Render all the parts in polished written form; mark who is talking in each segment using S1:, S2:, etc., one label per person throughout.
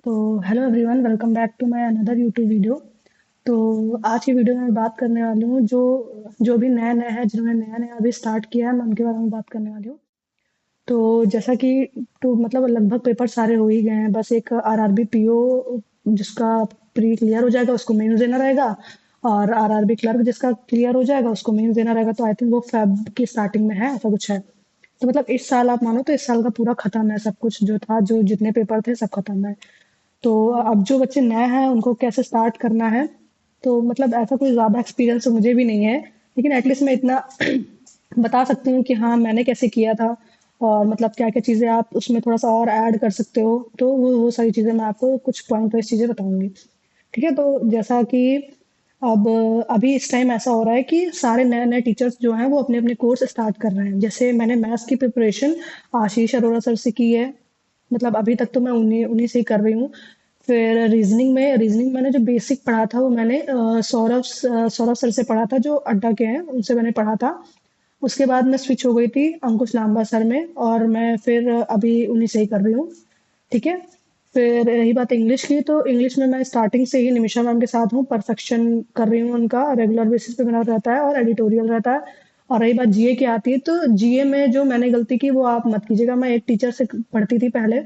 S1: तो hello everyone, welcome back to my another YouTube video. तो आज की वीडियो में मैं बात करने वाली हूँ जो जो भी नए नए हैं, जिन्होंने नया नया अभी स्टार्ट किया है, मैं उनके बारे में बात करने वाली हूँ। तो जैसा कि तो मतलब लगभग पेपर सारे हो ही गए हैं, बस एक आरआरबी पीओ जिसका प्री क्लियर हो जाएगा उसको मेंस देना रहेगा, और आरआरबी क्लर्क जिसका क्लियर हो जाएगा उसको मेंस देना रहेगा। तो आई थिंक वो फेब की स्टार्टिंग में है, ऐसा कुछ है। तो मतलब इस साल आप मानो तो इस साल का पूरा खत्म है, सब कुछ जो था, जो जितने पेपर थे सब खत्म है। तो अब जो बच्चे नए हैं उनको कैसे स्टार्ट करना है, तो मतलब ऐसा कोई ज़्यादा एक्सपीरियंस तो मुझे भी नहीं है, लेकिन एटलीस्ट मैं इतना बता सकती हूँ कि हाँ मैंने कैसे किया था, और मतलब क्या क्या चीज़ें आप उसमें थोड़ा सा और ऐड कर सकते हो। तो वो सारी चीज़ें मैं आपको कुछ पॉइंट वाइज चीज़ें बताऊंगी। ठीक है, तो जैसा कि अब अभी इस टाइम ऐसा हो रहा है कि सारे नए नए टीचर्स जो हैं वो अपने अपने कोर्स स्टार्ट कर रहे हैं। जैसे मैंने मैथ्स की प्रिपरेशन आशीष अरोड़ा सर से की है, मतलब अभी तक तो मैं उन्हीं उन्हीं से ही कर रही हूँ। फिर रीजनिंग मैंने जो बेसिक पढ़ा था वो मैंने सौरभ सर से पढ़ा था, जो अड्डा के हैं, उनसे मैंने पढ़ा था। उसके बाद मैं स्विच हो गई थी अंकुश लांबा सर में, और मैं फिर अभी उन्हीं से ही कर रही हूँ। ठीक है। फिर रही बात इंग्लिश की, तो इंग्लिश में मैं स्टार्टिंग से ही निमिषा मैम के साथ हूँ, परफेक्शन कर रही हूँ उनका, रेगुलर बेसिस पे मेरा रहता है और एडिटोरियल रहता है। और रही बात जीए की आती है, तो जीए में जो मैंने गलती की वो आप मत कीजिएगा। मैं एक टीचर से पढ़ती थी पहले,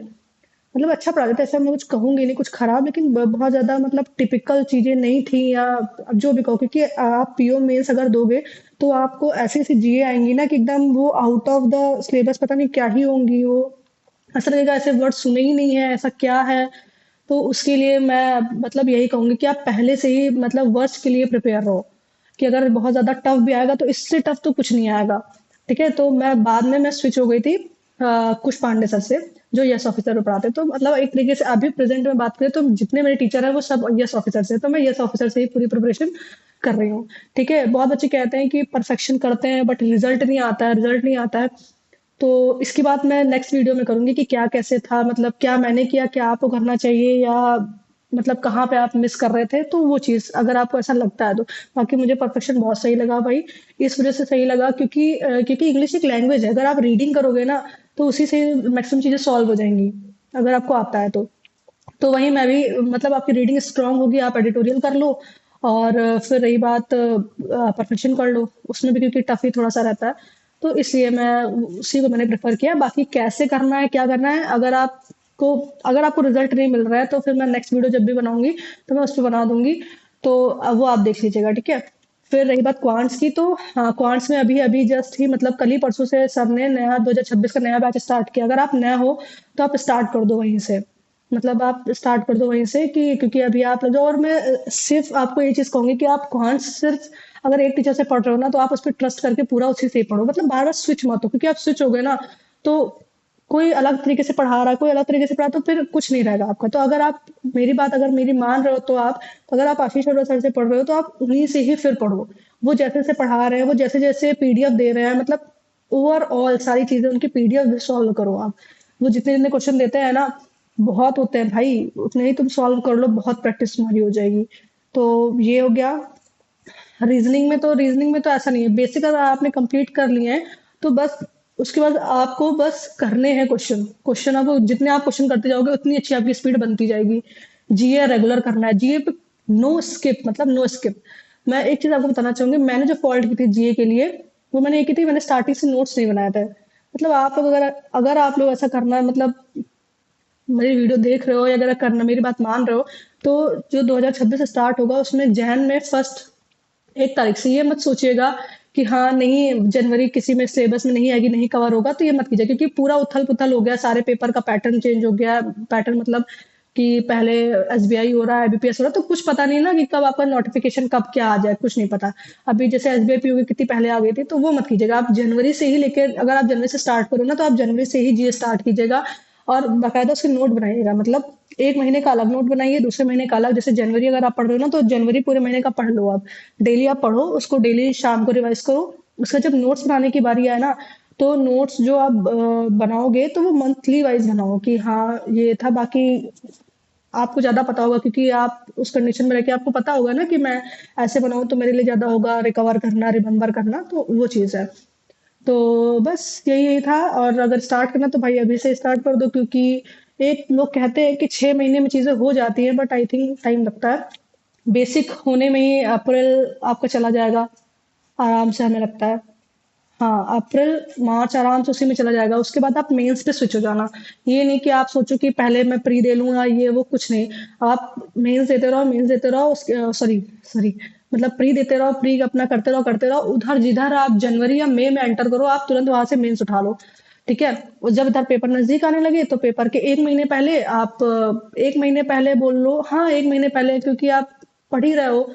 S1: मतलब अच्छा पढ़ाते थे, ऐसा मैं कुछ कहूंगी नहीं कुछ खराब, लेकिन बहुत ज्यादा मतलब टिपिकल चीजें नहीं थी, या अब जो भी कहो, क्योंकि आप पीओ मेंस अगर दोगे तो आपको ऐसी ऐसी जीए आएंगी ना कि एकदम वो आउट ऑफ द सिलेबस, पता नहीं क्या ही होंगी वो। ऐसा लगेगा ऐसे वर्ड सुने ही नहीं है, ऐसा क्या है। तो उसके लिए मैं मतलब यही कहूंगी कि आप पहले से ही मतलब वर्स्ट के लिए प्रिपेयर रहो, कि अगर बहुत ज्यादा टफ भी आएगा तो इससे टफ तो कुछ नहीं आएगा। ठीक है, तो मैं बाद में मैं स्विच हो गई थी कुश पांडे सर से, जो यस ऑफिसर में पढ़ाते। तो मतलब एक तरीके से अभी प्रेजेंट में बात करें तो जितने मेरे टीचर हैं वो सब यस ऑफिसर से, तो मैं यस ऑफिसर से ही पूरी प्रिपरेशन कर रही हूँ। ठीक है, बहुत बच्चे कहते हैं कि परफेक्शन करते हैं बट रिजल्ट नहीं आता है। तो इसकी बात मैं नेक्स्ट वीडियो में करूंगी कि क्या कैसे था, मतलब क्या मैंने किया, क्या आपको करना चाहिए, या मतलब कहाँ पे आप मिस कर रहे थे, तो वो चीज़ अगर आपको ऐसा लगता है तो। बाकी मुझे परफेक्शन बहुत सही लगा भाई, इस वजह से सही लगा क्योंकि इंग्लिश एक लैंग्वेज है, अगर आप रीडिंग करोगे ना तो उसी से मैक्सिमम चीज़ें सॉल्व हो जाएंगी, अगर आपको आता है तो। तो वहीं मैं भी मतलब आपकी रीडिंग स्ट्रांग होगी, आप एडिटोरियल कर लो। और फिर रही बात परफेक्शन कर लो उसमें भी, क्योंकि टफ ही थोड़ा सा रहता है। तो इसलिए मैं उसी को मैंने प्रेफर किया। बाकी कैसे करना है क्या करना है, अगर आपको रिजल्ट नहीं मिल रहा है तो फिर मैं नेक्स्ट वीडियो जब भी बनाऊंगी तो मैं उस पर बना दूंगी। तो वो आप देख लीजिएगा, ठीक है। फिर रही बात क्वांट्स की, तो हाँ क्वांट्स में अभी अभी जस्ट ही मतलब कल ही परसों से सर ने नया 2026 का नया बैच स्टार्ट किया। अगर आप नया हो तो आप स्टार्ट कर दो वहीं से, मतलब आप स्टार्ट कर दो वहीं से, कि क्योंकि अभी आप जो, और मैं सिर्फ आपको ये चीज कहूंगी कि आप कौन सिर्फ अगर एक टीचर से पढ़ रहे हो ना तो आप उस पर ट्रस्ट करके पूरा उसी से ही पढ़ो, मतलब बार बार स्विच मत हो, क्योंकि आप स्विच हो गए ना तो कोई अलग तरीके से पढ़ा रहा है, कोई अलग तरीके से पढ़ा, तो फिर कुछ नहीं रहेगा आपका। तो अगर आप मेरी बात अगर मेरी मान रहे हो तो आप, तो अगर आप आशीष अरोड़ा सर से पढ़ रहे हो तो आप उन्हीं से ही फिर पढ़ो। वो जैसे से पढ़ा रहे हैं, वो जैसे जैसे पीडीएफ दे रहे हैं, मतलब ओवरऑल सारी चीजें उनकी पीडीएफ सॉल्व करो आप। वो जितने जितने क्वेश्चन देते हैं ना, बहुत होते हैं भाई, उतने ही तुम सॉल्व कर लो, बहुत प्रैक्टिस तुम्हारी हो जाएगी। तो ये हो गया। रीजनिंग में तो ऐसा नहीं है, बेसिक अगर आपने कंप्लीट कर लिए हैं तो बस उसके बाद आपको बस करने हैं क्वेश्चन क्वेश्चन अब जितने आप क्वेश्चन करते जाओगे उतनी अच्छी आपकी स्पीड बनती जाएगी। जीए रेगुलर करना है, जीए पे नो स्किप, मतलब नो स्किप। मैं एक चीज आपको बताना चाहूंगी, मैंने जो फॉल्ट की थी जीए के लिए, वो मैंने ये की थी, मैंने स्टार्टिंग से नोट्स नहीं बनाए थे। मतलब आप लोग अगर अगर आप लोग ऐसा करना है, मतलब मेरी वीडियो देख रहे हो या अगर करना मेरी बात मान रहे हो, तो जो 2026 से स्टार्ट होगा उसमें जैन में फर्स्ट 1 तारीख से ये मत सोचिएगा कि हाँ नहीं जनवरी किसी में सिलेबस में नहीं आएगी, नहीं कवर होगा, तो ये मत कीजिए, क्योंकि पूरा उथल पुथल हो गया, सारे पेपर का पैटर्न चेंज हो गया। पैटर्न मतलब कि पहले एसबीआई हो रहा है, आईबीपीएस हो रहा है, तो कुछ पता नहीं ना कि कब आपका नोटिफिकेशन कब क्या आ जाए, कुछ नहीं पता। अभी जैसे एसबीआई पीओ की कितनी पहले आ गई थी, तो वो मत कीजिएगा। आप जनवरी से ही लेकर, अगर आप जनवरी से स्टार्ट करो ना तो आप जनवरी से ही जीए स्टार्ट कीजिएगा, और बाकायदा उसके नोट बनाइएगा। मतलब एक महीने का अलग नोट बनाइए, दूसरे महीने का अलग। जैसे जनवरी अगर आप पढ़ रहे हो ना तो जनवरी पूरे महीने का पढ़ लो आप, डेली आप पढ़ो उसको, डेली शाम को रिवाइज करो। उसका जब नोट्स बनाने की बारी आए ना, तो नोट्स जो आप बनाओगे तो वो मंथली वाइज बनाओ, कि हाँ ये था। बाकी आपको ज्यादा पता होगा, क्योंकि आप उस कंडीशन में रह के आपको पता होगा ना कि मैं ऐसे बनाऊं तो मेरे लिए ज्यादा होगा रिकवर करना, रिमेम्बर करना, तो वो चीज है। तो बस यही यही था। और अगर स्टार्ट करना तो भाई अभी से स्टार्ट कर दो, क्योंकि एक लोग कहते हैं कि 6 महीने में चीज़ें हो जाती हैं, बट आई थिंक टाइम लगता है। बेसिक होने में ही अप्रैल आपका चला जाएगा, आराम से हमें लगता है। हाँ, अप्रैल, मार्च आराम से उसी में चला जाएगा। उसके बाद आप मेंस पे स्विच हो जाना। ये नहीं कि आप सोचो कि पहले मैं प्री दे लूँगा, ये वो कुछ नहीं। आप मेंस देते रहो, उसके सॉरी सॉरी मतलब प्री देते रहो, प्री अपना करते रहो। उधर जिधर आप जनवरी या मई में एंटर करो, आप तुरंत वहाँ से मेंस उठा लो। ठीक है? और जब इधर पेपर नज़दीक आने लगे, तो पेपर के 1 महीने पहले आप 1 महीने पहले बोल लो, हाँ, 1 महीने पहले, क्योंकि आप पढ़ ही रहे हो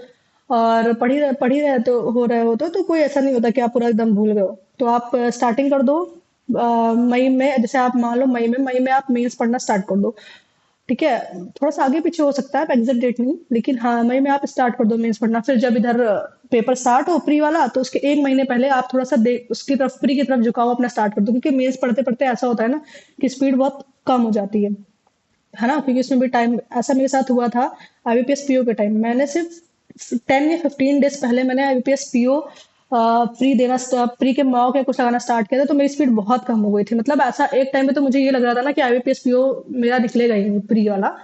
S1: और पढ़ ही रहे तो हो रहे हो तो कोई ऐसा नहीं होता कि आप पूरा एकदम भूल गए हो। तो आप स्टार्टिंग कर दो मई में, जैसे आप मान लो मई में आप मेंस पढ़ना स्टार्ट कर दो। ठीक है? थोड़ा सा आगे पीछे हो सकता है, एग्जैक्ट डेट नहीं, लेकिन हाँ, मई में आप स्टार्ट कर दो मेंस पढ़ना। फिर जब इधर पेपर स्टार्ट हो प्री वाला, तो उसके 1 महीने पहले आप थोड़ा सा उसकी तरफ, प्री की तरफ झुकाव अपना स्टार्ट कर दो, क्योंकि मेंस पढ़ते पढ़ते ऐसा होता है ना कि स्पीड बहुत कम हो जाती है ना? क्योंकि इसमें भी टाइम, ऐसा मेरे साथ हुआ था आईबीपीएस पीओ के टाइम। मैंने सिर्फ 10 या 15 डेज पहले मैंने आईबीपीएस पीओ प्री के मॉक या कुछ लगाना स्टार्ट किया था, तो मेरी स्पीड बहुत कम हो गई थी। मतलब ऐसा एक टाइम पे तो मुझे ये लग रहा था ना कि आईबीपीएस पीओ मेरा निकलेगा ही नहीं प्री वाला,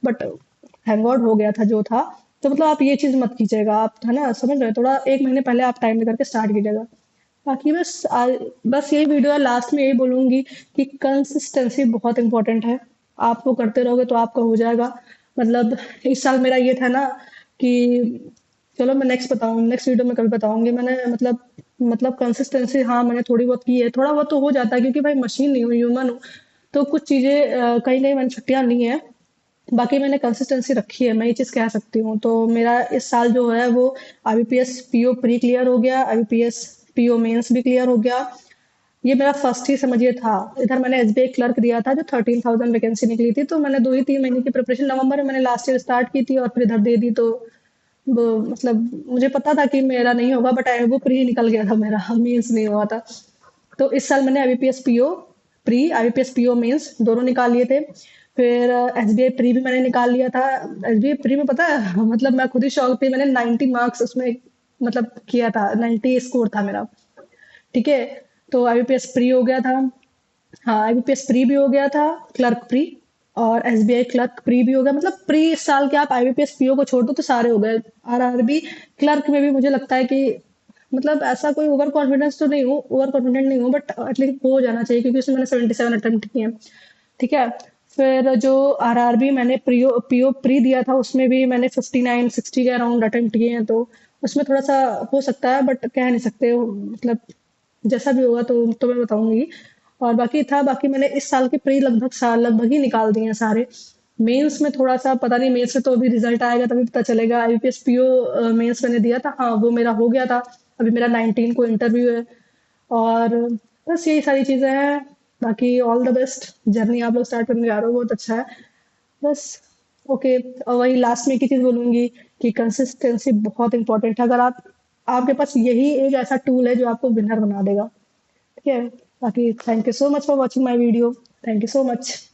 S1: बट थैंक गॉड हो गया था जो था। तो मतलब आप ये चीज मत कीजिएगा, आप है ना, समझ रहे हो? थोड़ा 1 महीने पहले आप टाइम लेकर के स्टार्ट कीजिएगा। बाकी बस यही वीडियो है, लास्ट में यही बोलूंगी कि कंसिस्टेंसी बहुत इंपॉर्टेंट है। आप वो करते रहोगे तो आपका हो जाएगा। मतलब इस साल मेरा ये था ना कि, चलो मैं नेक्स्ट वीडियो में कभी बताऊंगी। मैंने मतलब कंसिस्टेंसी, हाँ, मैंने थोड़ी बहुत की है। थोड़ा बहुत तो हो जाता है, क्योंकि भाई मशीन नहीं हूँ, ह्यूमन हूँ। तो कुछ चीजें कहीं कहीं मैंने छुट्टियां ली हैं। बाकी मैंने कंसिस्टेंसी रखी है, मैं ये चीज कह सकती हूँ। तो मेरा इस साल जो है वो आईबीपीएस पीओ प्री क्लियर हो गया, आईबीपीएस पीओ मेंस भी क्लियर हो गया। ये मेरा फर्स्ट ही समझिए था। इधर मैंने एसबीआई क्लर्क दिया था, जो 13,000 वैकेंसी निकली थी, तो मैंने 2 ही 3 महीने की प्रिपरेशन नवंबर में मैंने लास्ट ईयर स्टार्ट की थी, और फिर इधर दे दी। तो मतलब मुझे पता था कि मेरा नहीं होगा, बट वो प्री निकल गया था मेरा, मीन्स नहीं हुआ था। तो इस साल मैंने IBPS PO pre, IBPS PO mains दोनों निकाल लिए थे। फिर एसबीआई प्री भी मैंने निकाल लिया था। एसबीआई प्री में पता है मतलब मैं खुद ही शौक थी, मैंने 90 मार्क्स उसमें मतलब किया था, 90 स्कोर था मेरा। ठीक है? तो आईबीपीएस प्री हो गया था। हाँ, आईबीपीएस प्री भी हो गया था, क्लर्क प्री, और एसबीआई क्लर्क प्री भी हो गया। मतलब प्री इस साल के आप आईबीपीएस पीओ को छोड़ दो तो सारे हो गए। आरआरबी क्लर्क में भी मुझे लगता है कि मतलब ऐसा कोई ओवर कॉन्फिडेंस तो नहीं हूँ, ओवर कॉन्फिडेंट नहीं हूँ, बट एटलीस्ट हो जाना चाहिए, क्योंकि उसमें मैंने 77 अटेम्प्ट किए हैं। ठीक है? फिर जो आरआरबी मैंने पीओ पीओ प्री दिया था, उसमें भी मैंने 59 60 के अराउंड अटेम्प्ट किए हैं। तो उसमें थोड़ा सा हो सकता है, बट कह नहीं सकते मतलब जैसा भी होगा तो मैं बताऊंगी। और बाकी मैंने इस साल के प्री लगभग ही निकाल दिए हैं सारे। मेंस में थोड़ा सा पता नहीं, मेंस में तो अभी रिजल्ट आएगा तभी पता चलेगा। आईपीएस पीओ मेंस मैंने दिया था, हाँ, वो मेरा हो गया था। अभी मेरा 19 को इंटरव्यू है। और बस यही सारी चीजें हैं। बाकी ऑल द बेस्ट, जर्नी आप लोग स्टार्ट करने जा रहे हो, बहुत अच्छा है। बस ओके। और वही लास्ट में एक ही चीज बोलूंगी कि कंसिस्टेंसी बहुत इंपॉर्टेंट है। अगर आप, आपके पास यही एक ऐसा टूल है जो आपको विनर बना देगा। ठीक है? बाकी thank you so much for watching my video. Thank you so much.